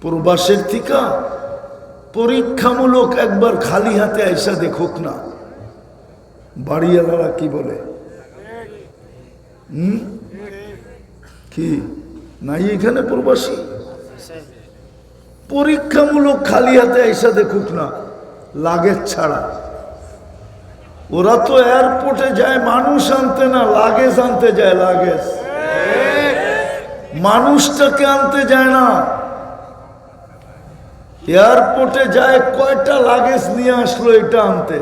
প্রবাসের থেকে পরীক্ষামূলক একবার খালি হাতে আইসা দেখুক না বাড়িওয়ালারা কি বলে। কি নাই এখানে প্রবাসী পরীক্ষামূলক খালি হাতে আইসা দেখুক না, লাগেজ ছাড়া। ওরা তো এয়ারপোর্টে যায় মানুষ আনতে না, লাগেজ আনতে যায়। লাগেজ মানুষটাকে আনতে যায় না, এয়ারপোর্টে যায় কয়টা লাগেজ নিয়ে আসলো এটা আনতে,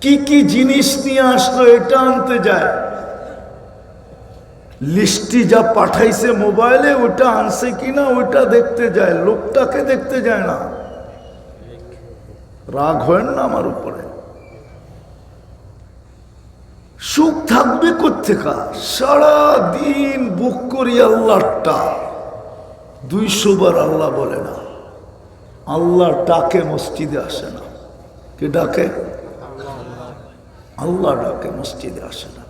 কি কি জিনিস নিয়ে আসলো এটা আনতে যায়। লিস্টি যা পাঠাইছে মোবাইলে ওটা আনছে কিনা ওটা দেখতে যায়, লোকটাকে দেখতে যায় না। রাগ হয় না আমার উপরে? সুখ থাকবে কোত্থেকা? সারা দিন বুক করি আল্লাহটা, 200 বার আল্লাহ বলে না। আল্লাহ ডাকে মসজিদে আসে না। কে ডাকে? আল্লাহ ডাকে মসজিদে আসে না।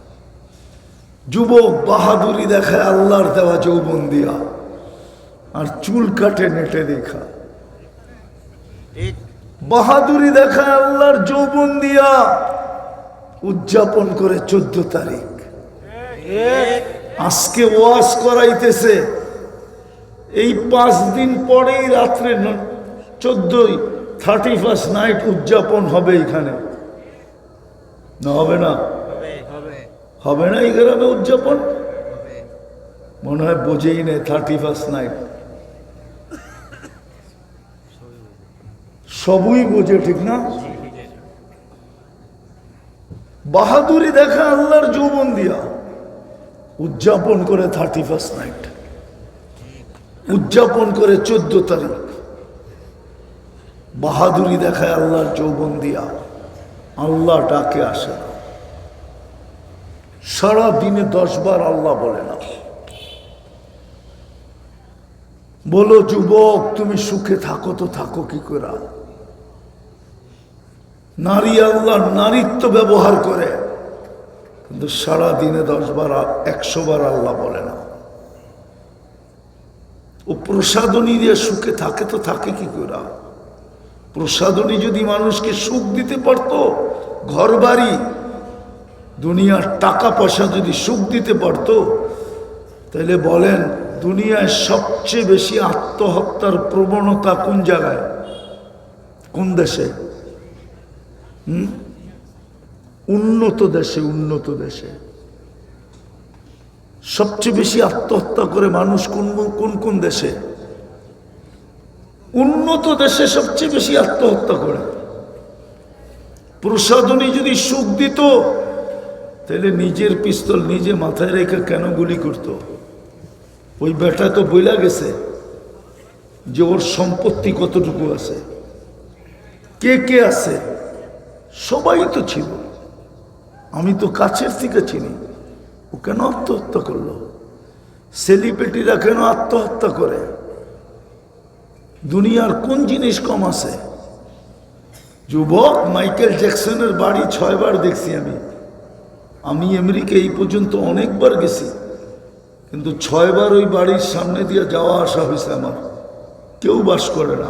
যুবক বাহাদুরি দেখায় আল্লাহর দেওয়া যৌবন দিয়া, আর চুল কাটে নেটে দেখা। বাহাদুরি দেখায় আল্লাহর যৌবন দিয়া, উদযাপন করে 14 তারিখ। আজকে ওয়াজ করাইতেছে, এই 5 দিন পরেই রাত্রে 31 নাইট উদযাপন হবে এখানে, না হবে না? হবে না এই গ্রামে উদযাপন? মনে হয় বোঝেই নেই 31 নাইট। সবই বোঝে, ঠিক না? বাহাদুরি দেখা আল্লাহর যৌবন দিয়া উদযাপন করে 31 নাইট, উদযাপন করে 14 তারিখ। বাহাদুরি দেখায় আল্লাহর যৌবন দিয়া, আল্লাহ ডাকে আসে না। সারা দিনে 10 বার আল্লাহ বলে না। বলো যুবক, তুমি সুখে থাকো তো থাকো কি করে? নারী আল্লাহর নারীত্ব ব্যবহার করে, কিন্তু সারা দিনে 10 বার 100 বার আল্লাহ বলে না। ও প্রসাদনী দিয়ে সুখে থাকে তো থাকে কি করে? প্রসাদনী যদি মানুষকে সুখ দিতে পারত, ঘর বাড়ি দুনিয়ার টাকা পয়সা যদি সুখ দিতে পারত, তাহলে বলেন দুনিয়ায় সবচেয়ে বেশি আত্মহত্যার প্রবণতা কোন জায়গায়, কোন দেশে? উন্নত দেশে। উন্নত দেশে সবচেয়ে বেশি আত্মহত্যা করে মানুষ কোন কোন কোন দেশে? উন্নত দেশে সবচেয়ে বেশি আত্মহত্যা করে। প্রসাদনী যদি সুখ দিত, তাহলে নিজের পিস্তল নিজে মাথায় রেখে কেন গুলি করত? ওই বেটা তো বইলা গেছে যে ওর সম্পত্তি কতটুকু আছে, কে কে আছে, সবাই তো ছিল। আমি তো কাছের থেকে চিনি। ও কেন আত্মহত্যা করলো? সেলিব্রিটিরা কেন আত্মহত্যা করে? দুনিয়ার কোন জিনিস কম আছে? যুবক, মাইকেল জ্যাকসনের বাড়ি 6 বার দেখছি আমি। আমি আমেরিকা এই পর্যন্ত অনেকবার গেছি, কিন্তু 6 বার ওই বাড়ির সামনে দিয়ে যাওয়া আসা হয়েছে আমার। কেউ বাস করে না।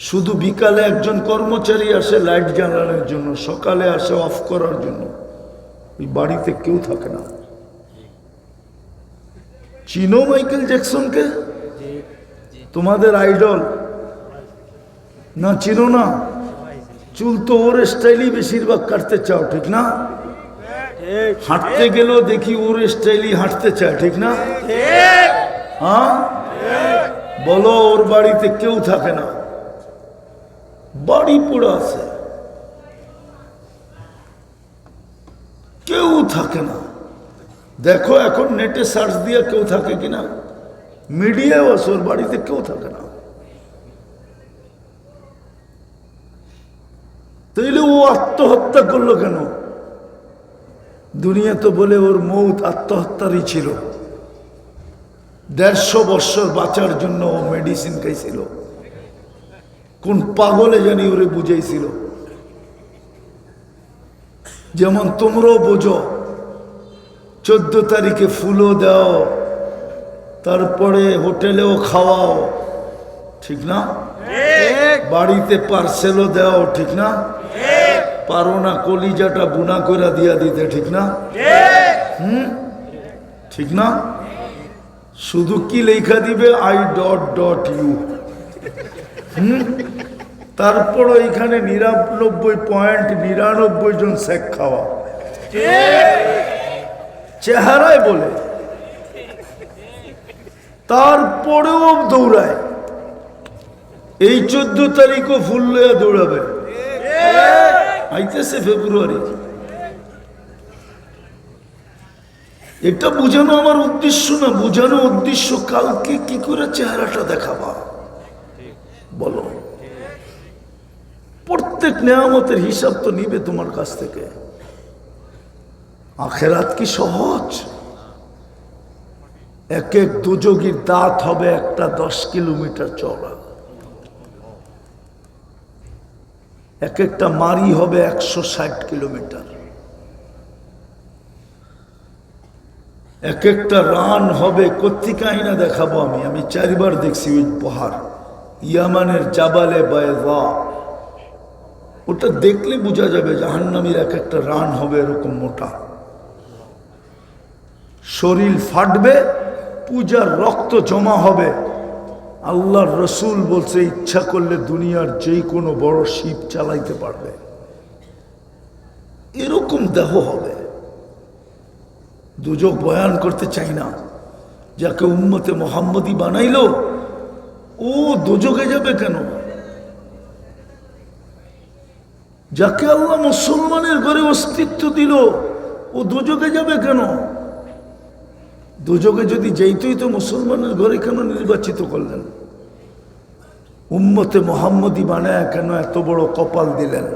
শুধু বিকালে একজন কর্মচারী আসে লাইট জ্বালানোর জন্য, সকালে আসে অফ করার জন্য। ওই বাড়িতে কেউ থাকে না। চিনো মাইকেল জ্যাকসনকে? তোমাদের আইডল না? চিনো না? চুল তো ওর স্টাইলই বেশিরভাগ কাটতে চাও, ঠিক না? হাঁটতে গেলেও দেখি ওর স্টাইলই হাঁটতে চায়, ঠিক না? হ্যাঁ, বলো ওর বাড়িতে কেউ থাকে না, বাড়ি পড়ে আছে, কেউ থাকে না। দেখো এখন নেটে সার্চ দিয়ে কেউ থাকে কিনা, মিডিয়াও আছে, ওর বাড়িতে কেউ থাকে না। তাইলে ও আত্মহত্যা করলো কেন? দুনিয়া তো বলে ওর মৌত আত্মহত্যারই ছিল। 150 বছর বাঁচার জন্য ও মেডিসিন খাইছিল। কোন পাগলে জানি ওরে বুঝাইছিল। যেমন তোমরাও বোঝো, 14 তারিখে ফুলও দাও, তারপরে হোটেলেও খাওয়াও, ঠিক না? বাড়িতে পার্সেলও দাও, ঠিক না? পারো না কলিজাটা বুনা করে দিয়া দিতে, ঠিক না? ঠিক না? শুধু কি লেখা দিবে, I.U। তারপর এখানে 99.99 জন শেখ খাওয়া, চেহারায় বলে, তারপরেও দৌড়ায়। এই 14 তারিখও ফুল লইয়া দৌড়াবে, আইতেছে ফেব্রুয়ারি। এটা বুঝানো আমার উদ্দেশ্য না, বুঝানো উদ্দেশ্য কালকে কি করে চেহারাটা দেখাবা বলো। প্রত্যেক নেয়ামতের হিসাব তো নিবে তোমার কাছ থেকে। আখেরাত কি সহজ? এক এক দুযোগীর দাঁত হবে একটা 10 কিলোমিটার চওড়া, এক একটা মারি হবে 160 কিলোমিটার, এক একটা রান হবে। কোত্থেকে না দেখাবো আমি 4 বার দেখছি ওই পাহাড়, ইয়ামানের জাবালে বায়দা। ওটা দেখলে বোঝা যাবে জাহান্নামীর এক একটা রান হবে এরকম মোটা, শরীর ফাটবে, পূজার রক্ত জমা হবে। আল্লাহর রসুল বলছে ইচ্ছা করলে দুনিয়ার যে কোনো বড় শিপ চালাইতে পারবে, এরকম দেহ হবে। দুজক বয়ান করতে চাই না, যাকে উম্মতে মোহাম্মদী বানাইলো ও দুজকে যাবে কেন? যাকে আল্লাহ মুসলমানের ঘরে অস্তিত্ব দিল ও দুজকে যাবে কেন? দুজকে যদি যেইতই তো মুসলমানের ঘরে কেন নির্বাচিত করলেন? উম্মতে মোহাম্মদী বানায় কেন এত বড় কপাল দিলেন?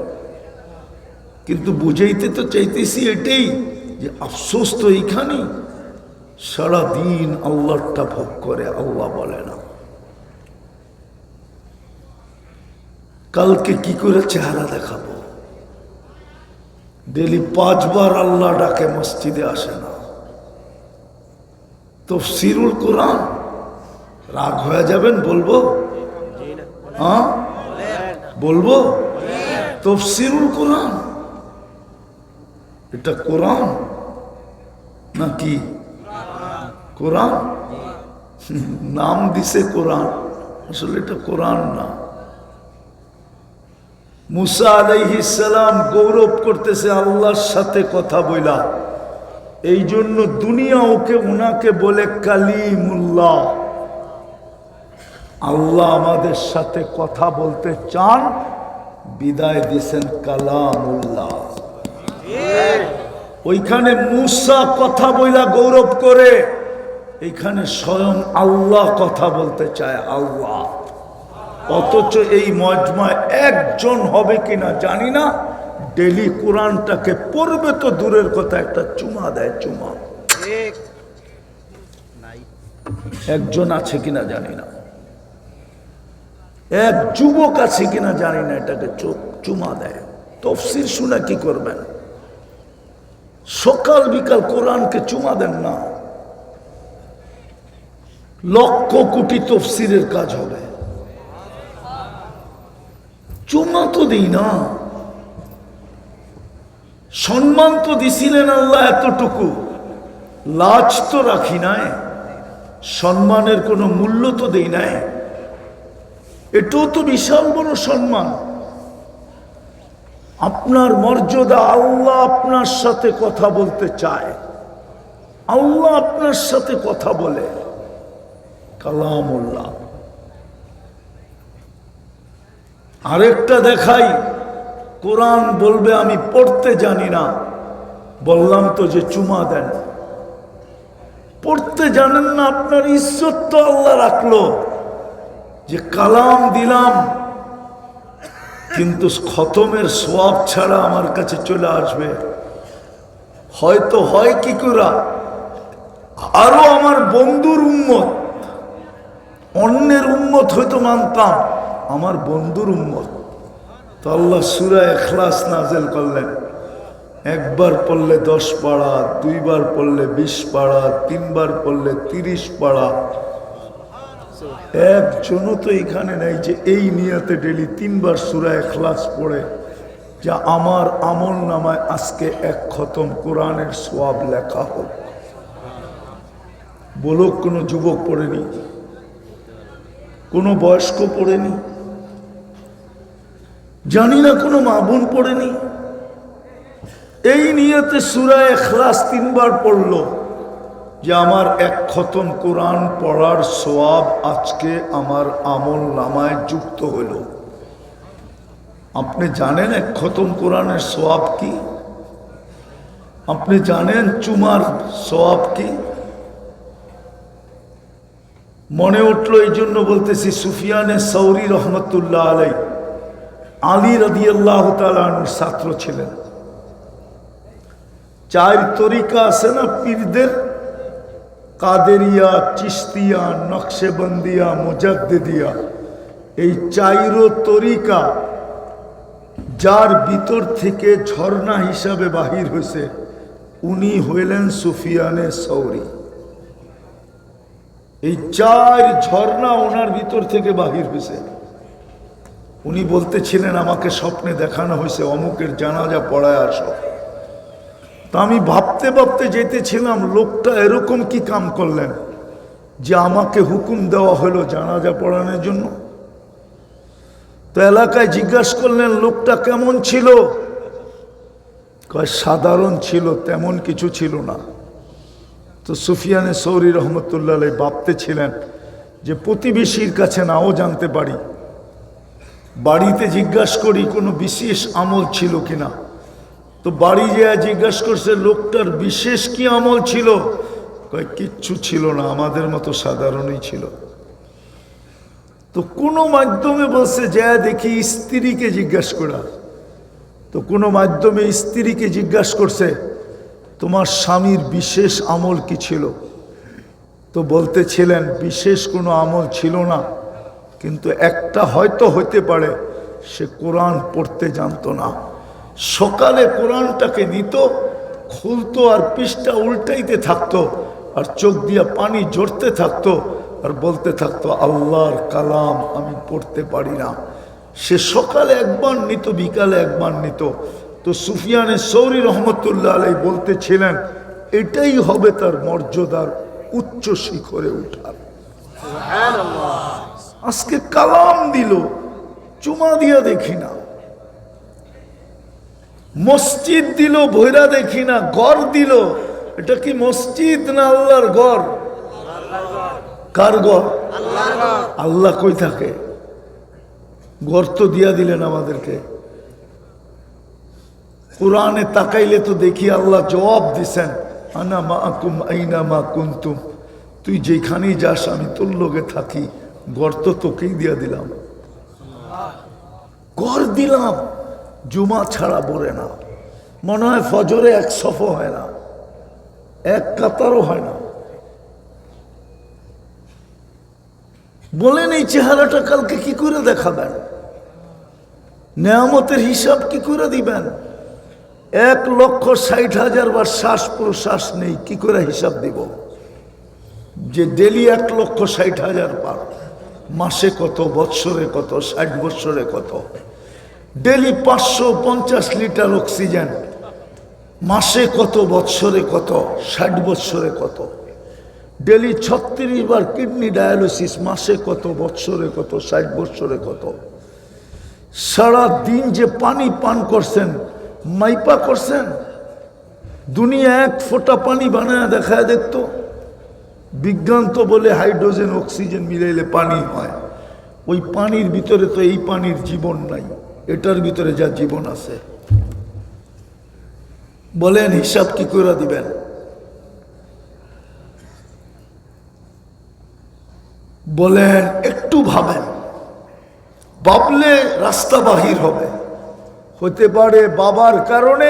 কিন্তু বুঝাইতে তো চাইতেছি এটাই যে আফসোস তো এইখানে, সারাদিন আল্লাহটা ভোগ করে, আল্লাহ বলে না। কালকে কি করে চেহারা দেখাবো? ডেলি 5 বার আল্লাহ ডাকে, মসজিদে আসে না। তাফসীরুল কোরআন, রাগ হয়ে যাবেন বলবো? হ্যাঁ বলবো? তাফসীরুল কোরআন, এটা কোরআন নাকি? কোরআন নাম দিছে কোরআন, আসলে এটা কোরআন না। মুসা আলাইহিস সালাম গৌরব করতেছে আল্লাহর সাথে কথা বলা, এই জন্য দুনিয়া ওনাকে বলে কালিমুল্লাহ। আল্লাহ আমাদের সাথে কথা বলতে চান, বিদায় দিছেন কালামুল্লাহ। ওইখানে মুসা কথা বইলা গৌরব করে, এইখানে স্বয়ং আল্লাহ কথা বলতে চায়, আল্লাহ। অথচ এই মজমায় একজন হবে কিনা জানি না, ডেলি কোরআনটাকে পড়বে তো দূরের কথা, একটা চুমা দেয়, চুমা। একজন আছে কিনা জানি না, এক যুবক আছে কিনা জানি না, এটাকে চুমা দেয়। তাফসীর শুনে কি করবেন? সকাল বিকাল কোরআনকে চুমা দেন না, লক্ষ কোটি তাফসীরের কাজ হবে। চুমা তো দিই না, সম্মান তো দিছিলেন আল্লাহ এতটুকু, লাজ তো রাখি নাই, সম্মানের কোনো মূল্য তো দেই নাই। এটাও তো বিশাল বড় সম্মান। আপনার মর্যাদা, আল্লাহ আপনার সাথে কথা বলতে চায়, আল্লাহ আপনার সাথে কথা বলে, কালামুল্লাহ। আরেকটা দেখাই, কোরআন বলবে আমি পড়তে জানি না, বললাম তো যে চুমা দেন। পড়তে জানেন না, আপনার ইজ্জত তো আল্লাহ রাখলো যে কালাম দিলাম, কিন্তু খতমের সওয়াব ছাড়া আমার কাছে চলে আসবে। হয়তো হয় কি করে, আরো আমার বন্ধুর উম্মত, অন্যের উম্মত হয়তো মানতাম, আমার বন্ধুর উম্মত। তো আল্লাহ সূরা ইখলাস নাযিল করলেন, একবার পড়লে 10 পারা, দুইবার পড়লে 20 পারা, তিনবার পড়লে 30 পারা। একজনও তো এখানে নাই যে এই নিয়তে ডেলি 3 বার সূরা ইখলাস পড়ে যে আমার আমল নামায় আজকে 1 খতম কোরআনের সওয়াব লেখা হোক। বলো, কোনো যুবক পড়েনি, কোনো বয়স্ক পড়েনি, জানি না কোনো মা বোন পড়েনি। এই নিয়তে সূরা ইখলাস 3 বার পড়লো যে আমার 1 খতম কোরআন পড়ার সওয়াব আজকে আমার আমল নামায় যুক্ত হইল। আপনি জানেন 1 খতম কোরআনের সওয়াব কি? আপনি জানেন চুমার সওয়াব কি? মনে উঠলো এই জন্য বলতেছি, সুফিয়ানে সৌরি রহমতুল্লাহ আলাই আলী রাদিয়াল্লাহু তাআলা আনহুর ছাত্র ছিলেন। 4 তরিকা আছে না পীরদের, কাদেরিয়া, চিশতিয়া, নকশেবন্দিয়া, মুজাদ্দিদিয়া। এই 4 তরিকা যার ভিতর থেকে ঝর্ণা হিসাবে বাহির হয়েছে উনি হইলেন সুফিয়ানে সৌরি। এই 4 ঝর্ণা ওনার ভিতর থেকে বাহির হয়েছে। উনি বলতেছিলেন আমাকে স্বপ্নে দেখানো হয়েছে অমুকের জানাজা পড়ায় আসো। তা আমি ভাবতে ভাবতে যেতেছিলাম লোকটা এরকম কি কাম করলেন যে আমাকে হুকুম দেওয়া হলো জানাজা পড়ানোর জন্য। তো এলাকায় জিজ্ঞাসা করলেন লোকটা কেমন ছিল? কয় সাধারণ ছিল, তেমন কিছু ছিল না। তো সুফিয়ানে সৌরি রহমতুল্লাহ আলাইহি ভাবতে ছিলেন যে প্রতিবেশীর কাছে নাও জানতে পারি, বাড়িতে জিজ্ঞাসা করি কোনো বিশেষ আমল ছিল কিনা। তো বাড়ি যেয়ে জিজ্ঞাসা করছে লোকটার বিশেষ কি আমল ছিল? কয় কিচ্ছু ছিল না, আমাদের মতো সাধারণই ছিল। তো কোনো মাধ্যমে বলছে যা দেখি স্ত্রীকে জিজ্ঞাসা করা। তো কোনো মাধ্যমে স্ত্রীকে জিজ্ঞাসা করছে তোমার স্বামীর বিশেষ আমল কি ছিল? তো বলতেছিলেন বিশেষ কোনো আমল ছিল না, কিন্তু একটা হয়তো হইতে পারে, সে কোরআন পড়তে জানতো না। সকালে কোরআনটাকে নিত, খুলতো আর পৃষ্ঠা উল্টাইতে থাকতো, আর চোখ দিয়া পানি ঝরতে থাকতো, আর বলতে থাকতো আল্লাহর কালাম আমি পড়তে পারি না। সে সকালে একবার নিত, বিকালে একবার নিত। তো সুফিয়ানে সৌরি রহমতুল্লাহ আলাইহি বলতেছিলেন এটাই হবে তার মর্যাদার উচ্চ শিখরে উঠার। আজকে কালাম দিল, চুমা দিয়া দেখি না। মসজিদ দিল, ভৈরা দেখি না। ঘর দিল, এটা কি মসজিদ না আল্লাহর ঘর? কার ঘর? আল্লাহ কই থাকে? ঘর তো দিয়া দিলেন আমাদেরকে। কোরআনে তাকাইলে তো দেখি আল্লাহ জবাব দিছেন আনা মাআকুম আইনা মা কুনতুম, তুই যেখানেই যাস আমি তোর লগে থাকি। ঘর তো তোকেই দিয়া দিলাম, ঘর দিলাম। জুমা ছাড়া পড়ে না, মনে হয় ফজরে 1 সফ হয় না, 1 কাতারও হয় না। বলেন এই চেহারাটা কালকে কি করে দেখাবেন? নেয়ামতের হিসাব কি করে দিবেন? 1,60,000 বার শ্বাস প্রশ্বাস নেই, কি করে হিসাব দিব? যে ডেলি 1,60,000 বার, মাসে কত, বৎসরে কত, 60 বৎসরে কত? ডেলি 550 লিটার অক্সিজেন, মাসে কত, বৎসরে কত, 60 বৎসরে কত? ডেলি 36 বার কিডনি ডায়ালিসিস, মাসে কত, বৎসরে কত, 60 বৎসরে কত? সারা দিন যে পানি পান করছেন, মাইপা করছেন? দুনিয়া 1 ফোঁটা পানি বানায় দেখায় দেখতো। বিজ্ঞান তো বলে হাইড্রোজেন অক্সিজেন মিলাইলে পানি হয়। ওই পানির ভিতরে তো এই পানির জীবন নাই, এটার ভিতরে যা জীবন আছে। বলেন হিসাব কি করে দিবেন? বলেন একটু ভাবেন, ভাবলে রাস্তা বাহির হবে। হতে পারে বাবার কারণে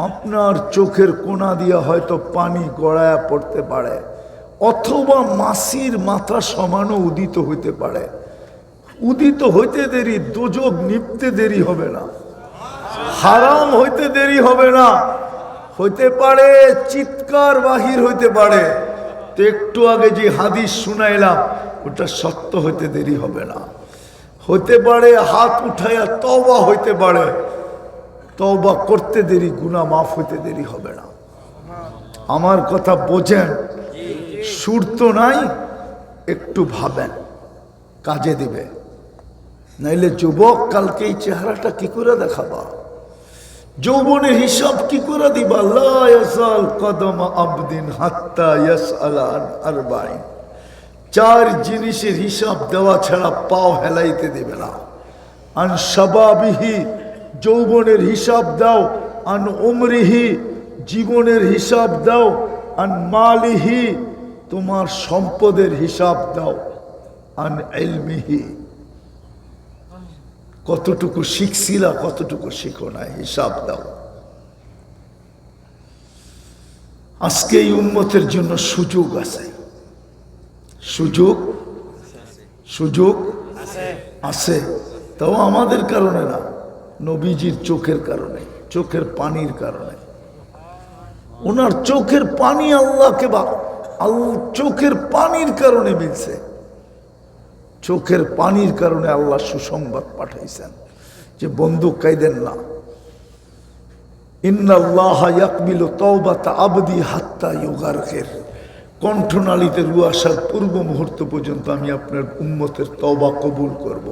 আপনার চোখের কোনা দিয়ে হয়তো পানি গড়ায়া পড়তে পারে, অথবা মাসির মাথা সমানও উদিত হইতে পারে। উদিত হইতে দেরি, দোজক নিপতে দেরি হবে না। হারাম হইতে দেরি হবে না, হইতে পারে চিৎকার বাহির হইতে পারে। তো একটু আগে যে হাদিস শুনাইলাম ওটা সত্য হইতে দেরি হবে না। হতে পারে হাত উঠাইয়া তওবা হইতে পারে, তওবা করতে দেরি, গুনাহ মাফ হইতে দেরি হবে না। আমার কথা বোঝেন? সুর তো নাই, একটু ভাবেন, কাজে দিবে। নাইলে যুবক কালকে এই চেহারাটা কি করে দেখাবা? যৌবনের হিসাব কি করে দিবা? লা ইয়াসাল কদম আবদিন হাত্তা ইয়াসআল আন আরবাইন। চার জিনিসের হিসাব দেওয়া ছাড়া পাও হেলাইতে দেবে না। আন শাবাবিহি, যৌবনের হিসাব দাও। আন উমরিহি, জীবনের হিসাব দাও। আন মালিহি, তোমার সম্পদের হিসাব দাও। আন ইলমিহি, কতটুকু শিখছিলা, কতটুকু শিখো না, হিসাব দাও। আজকে এই উম্মতের জন্য সুযোগ আছে, সুযোগ আছে, তাও আমাদের কারণে না, নবীজির চোখের কারণে, চোখের পানির কারণে। ওনার চোখের পানি আল্লাহকে চোখের পানির কারণে মিলছে। চোখের পানির কারণে আল্লাহ সুসংবাদ পাঠাইছেন যে বন্ধু কাইদেন না। ইন্নাল্লাহা ইয়াকবিলু তাওবাতা আবদি হাত্তা ইউগারকির। কণ্ঠনালীতে রু আসার পূর্ব মুহূর্ত পর্যন্ত আমি আপনার উম্মতের তওবা কবুল করব।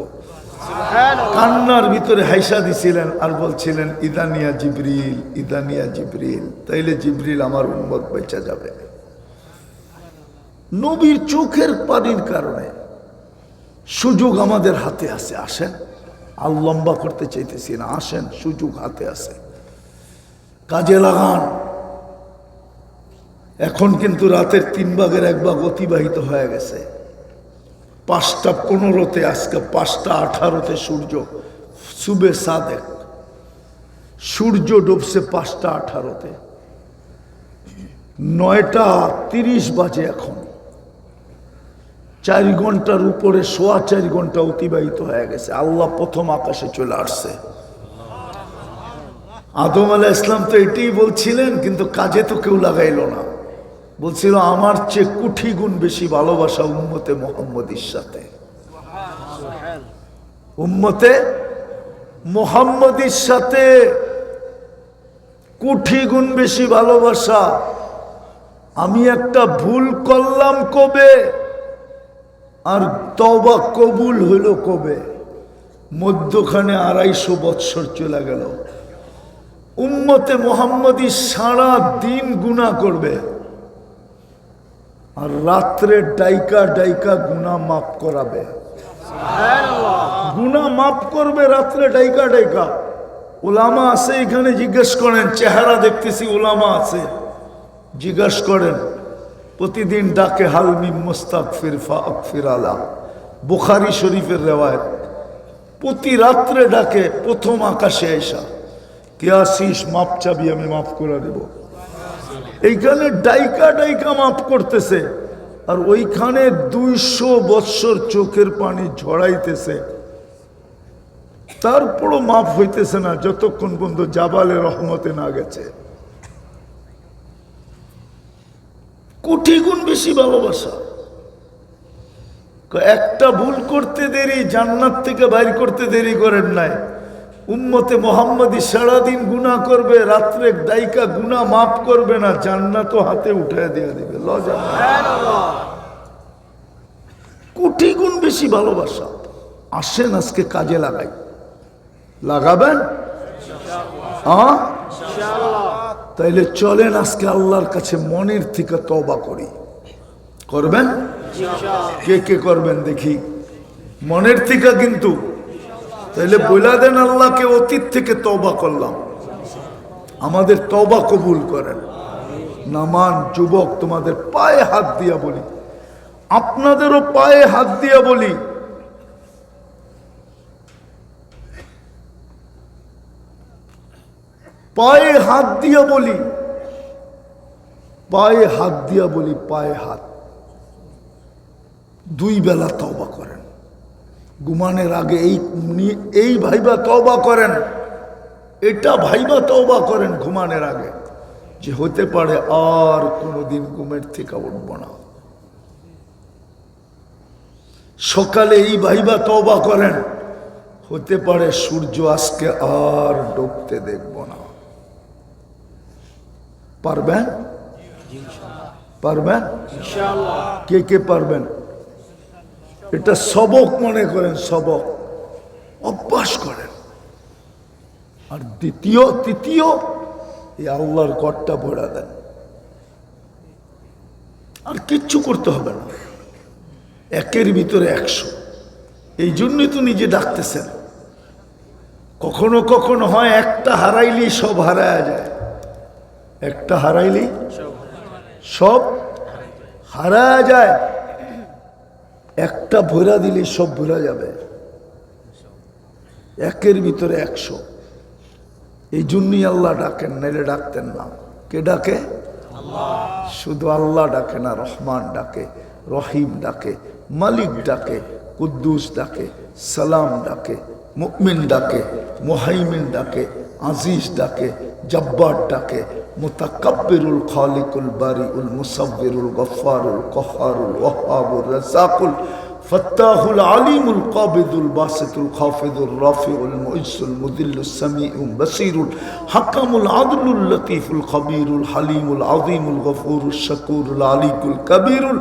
কান্নার ভিতরে হাইসা দিছিলেন আর বলছিলেন ইদানিয়া জিবরিল, ইদানিয়া জিবরিল। তাইলে জিবরিল আমার উম্মত বেঁচে যাবে। নবীর চোখের পানির কারণে সুযোগ আমাদের হাতে আছে। আসেন, আর লম্বা করতে চাইতেছি না, আসেন, সুযোগ হাতে আছে, কাজে লাগান। এখন কিন্তু রাতের 3 ভাগের 1 ভাগ অতিবাহিত হয়ে গেছে। 5:15-তে, আজকে 5:18-তে সূর্য সুবে সাদেক, সূর্য ডুবছে 5:18-তে। 9:30 বাজে এখন। 4 ঘন্টার উপরে 4.25 ঘন্টা অতিবাহিত হয়ে গেছে। আল্লাহ প্রথম আকাশে চলে আসছে। আদম আলাইহিস সালাম তো এটাই বলছিলেন, কিন্তু কাজে তো কেউ লাগাইল না। বলছিল আমার চেয়ে কোটি গুণ বেশি ভালোবাসা উম্মতে মুহাম্মদীর সাথে, উম্মতে মুহাম্মদীর সাথে কোটি গুণ বেশি ভালোবাসা। আমি একটা ভুল করলাম কবে, আর তওবা কবুল হইল কবে? মধ্যখানে 250 বৎসর চলে গেল। উম্মতে মুহাম্মদী সারা দিন গুনাহ করবে, আর রাত্রে ডাইকা ডাইকা গুনাহ মাফ করাবে। গুনাহ মাফ করবে রাত্রে ডাইকা ডাইকা। উলামা আছে এখানে, জিজ্ঞেস করেন, চেহারা দেখতেছি উলামা আছে, জিজ্ঞেস করেন। প্রতিদিন ডাকে হালমি মুস্তাগফির ফাগফির আলা, বুখারী শরীফের রেওয়ায়েত। প্রতি রাত্রে ডাকে, প্রথম আকাশে আইসা, কে আসিস, মাপ চাবি, আমি মাফ করে দেব। এইখানে ডাইকা ডাইকা মাফ করতেছে, আর ওইখানে 200 বৎসর চোখের পানি ঝরাইতেছে, তারপরও মাফ হইতেছে না, যতক্ষণ পর্যন্ত জাবালে রহমতে না গেছে। কোটি গুণ বেশি ভালোবাসা। একটা ভুল করতে দেরি, জান্নাত থেকে বাইর করতে দেরি করেন নাই। উম্মতে মুহাম্মদী সারাদিন গুনাহ করবে, রাত্রে দায়িকা গুনাহ মাফ করবে না, জান্নাতও হাতে উঠায় দিয়ে দিবে। কোটি গুণ বেশি ভালোবাসা। আসেন আজকে কাজে লাগাই, লাগাবেন? হ্যাঁ, তাইলে চলেন আজকে আল্লাহর কাছে মনের থেকে তওবা করি। করবেন? কে কে করবেন দেখি মনের থেকে? কিন্তু তাইলে বইলা দেন আল্লাহকে, অতীত থেকে তওবা করলাম, আমাদের তওবা কবুল করেন। নামান যুবক, তোমাদের পায়ে হাত দিয়া বলি, আপনাদেরও পায়ে হাত দিয়া বলি, পায়ে হাত দিয়া বলি, পায়ে হাত দিয়া বলি, পায়ে হাত। 2 বেলা তওবা করেন, ঘুমানোর আগে এই ভাইবা তওবা করেন, এটা ভাইবা তওবা করেন ঘুমানোর আগে, যে হতে পারে আর কোনোদিন ঘুমের থেকে উঠব না। সকালে এই ভাইবা তওবা করেন, হতে পারে সূর্য আজকে আর ডুবতে দেখব না। পারবেন? পারবেন? কে কে পারবেন? এটা সবক মনে করেন, সবক, অভ্যাস করেন। আর তৃতীয় এই আল্লাহর ঘরটা ভরা দেন, আর কিচ্ছু করতে হবে না। একের ভিতরে 100। এই জন্যই তো নিজে ডাকতেছেন। কখনো কখনো হয় একটা হারাইলেই সব হারায়া যায়, একটা হারাইলেই সব হারায়া যায়, একটা ভরা দিলে সব ভরা যাবে। একের ভিতরে 100। এই জন্যই আল্লাহ ডাকেন, নাইলে ডাকতেন না। কে ডাকে? শুধু আল্লাহ ডাকে না, রহমান ডাকে, রহিম ডাকে, মালিক ডাকে, কুদ্দুস ডাকে, সালাম ডাকে, মুমিন ডাকে, মুহাইমিন ডাকে, আজিজ ডাকে, জব্বার ডাকে, মুতাকাব্বিরুল খালিকুল বারিউল মুসাব্বিরুল গফফারুল কহ্হারুল ওয়াহ্হাবুর রাজ্জাকুল ফাত্তাহুল আলিমুল কাবিদুল বাসিতুল খাফিদুল রাফিউল মুইসুল মুদিল্লুস সামিউল বাসিরুল হাকামুল আদলুল লতীফুল খবীরুল হালিমুল আযীমুল গফুরুশ শাকুরুল আলিকুল কবীরুল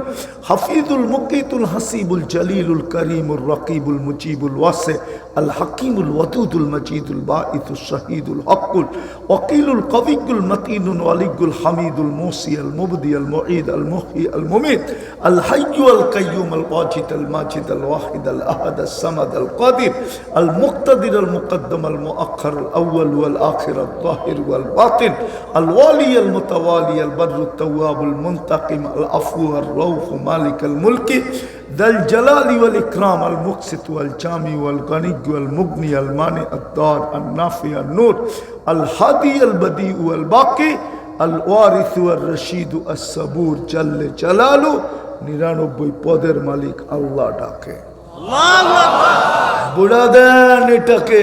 হাফিজুল মুকিতুল হাসিবুল জলিলুল করিমুর রকিবুল মুজিবুল ওয়াসি আল হাকিমুল ওয়াদুদুল মজিদুল বাঈসুশ শাহীদুল হকুল ওয়াকিলুল কবিয়ুল মতিনুল ওয়ালিয়ুল হামিদুল মুসি আল মুবদি আল মুঈদ আল মুহয়ি আল মুমীত আল হাইয়্যু আল কাইয়্যুম আল ওয়াজিদ আল মাজিদ আল ওয়াহিদ আল আহাদ আল সামাদ আল কাদির আল মুক্তাদির আল মুকদ্দম আল মুআখ্খার আল আউয়াল ওয়াল আখির আল যাহির ওয়াল বাতিন আল ওয়ালি আল মুতাওয়ালি আল বররু তাওয়াব আল মুনতাকিম আল আফু আর রাউফ মালিক আল মুলকি দাল জালালি ওয়াল ইকরাম আল মুকসিত ওয়াল জামি ওয়াল গনি ওয়াল মুগনি আল মানি আল দার আল নাফি আল নূর আল হাদি আল বদি ওয়াল বাকি আল ওয়ারিস ওয়াল রশিদ আস সাবুর জাল্লে জালালু। 99 পদের মালিক আল্লাহ ডাকে। বুড়া দেন এটাকে,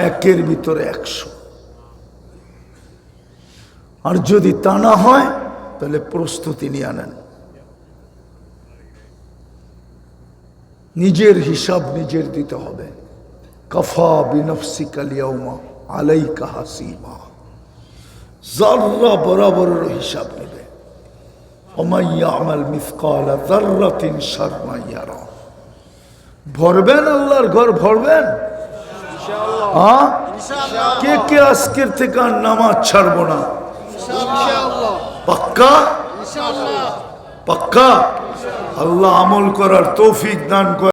একের ভিতরে 100। আর যদি তা না হয় তাহলে প্রস্তুতি নিয়ে আনেন। নিজের হিসাব নিজের দিতে হবে। কাফা বিনফসিকাল ইয়াউমা আলাইকা হাসিবা। যাররা বরাবরের হিসাব নেবে। ওমান ইয়ামাল মিসকালা যাররাতিন শাররান ইয়ারা। ভরবেন, আল্লাহর ঘর ভরবেন ইনশাআল্লাহ। কে কে আজকের থেকে আর নামাজ ছাড়বো না? ইনশাআল্লাহ। পাক্কা? ইনশাআল্লাহ। পাক্কা? আল্লাহ আমল করার তৌফিক দান করে।